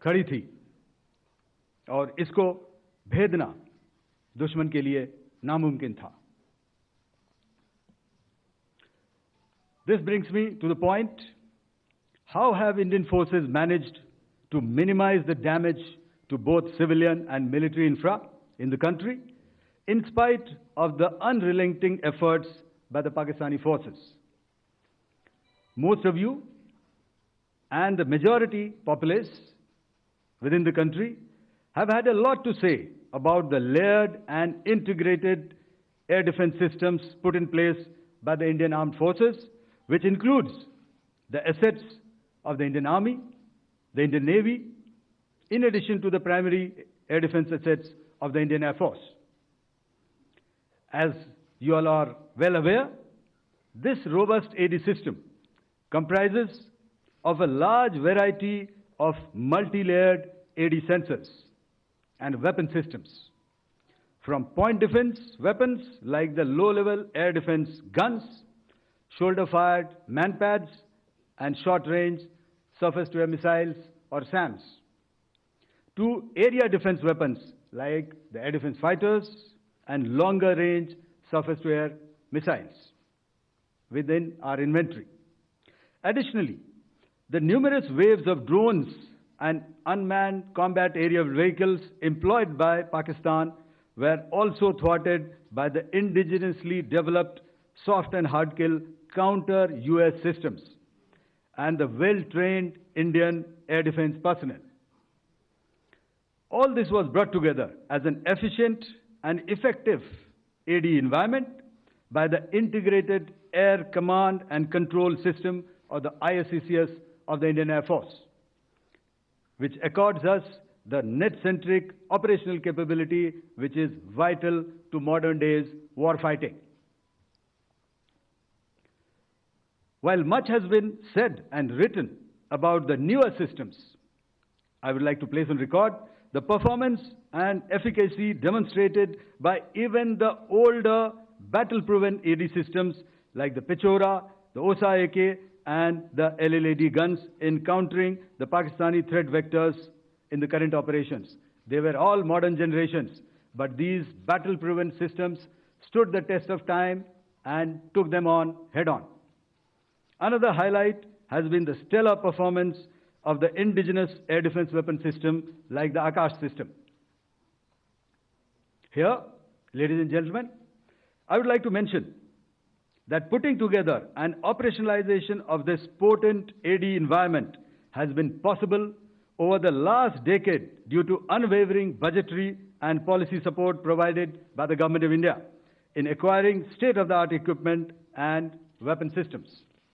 खड़ी थी और इसको भेदना दुश्मन के लिए नामुमकिन था. This brings me to the point, how have Indian forces managed to minimize the damage to both civilian and military infra in the country, in spite of the unrelenting efforts by the Pakistani forces? Most of you and the majority populace within the country have had a lot to say about the layered and integrated air defense systems put in place by the Indian Armed Forces, which includes the assets of the Indian Army, the Indian Navy, in addition to the primary air defense assets of the Indian Air Force. As you all are well aware, this robust AD system comprises of a large variety of multi-layered AD sensors and weapon systems, from point defense weapons like the low-level air defense guns, shoulder-fired manpads, and short-range surface-to-air missiles or SAMs, to area defense weapons like the air defense fighters and longer-range surface-to-air missiles within our inventory. Additionally, the numerous waves of drones and unmanned combat aerial vehicles employed by Pakistan were also thwarted by the indigenously developed soft and hard kill counter-US systems and the well-trained Indian air defense personnel. All this was brought together as an efficient and effective AD environment by the Integrated Air Command and Control System, or the ISCCS of the Indian Air Force, which accords us the net-centric operational capability which is vital to modern days war fighting. While much has been said and written about the newer systems, I would like to place on record the performance and efficacy demonstrated by even the older battle-proven AD systems like the Pechora, the OSA AK, and the LLAD guns in countering the Pakistani threat vectors in the current operations. They were all modern generations, but these battle-proven systems stood the test of time and took them on head-on. Another highlight has been the stellar performance of the indigenous air defense weapon system like the Akash system. Here, ladies and gentlemen, I would like to mention that putting together and operationalization of this potent AD environment has been possible over the last decade due to unwavering budgetary and policy support provided by the Government of India in acquiring state-of-the-art equipment and weapon systems.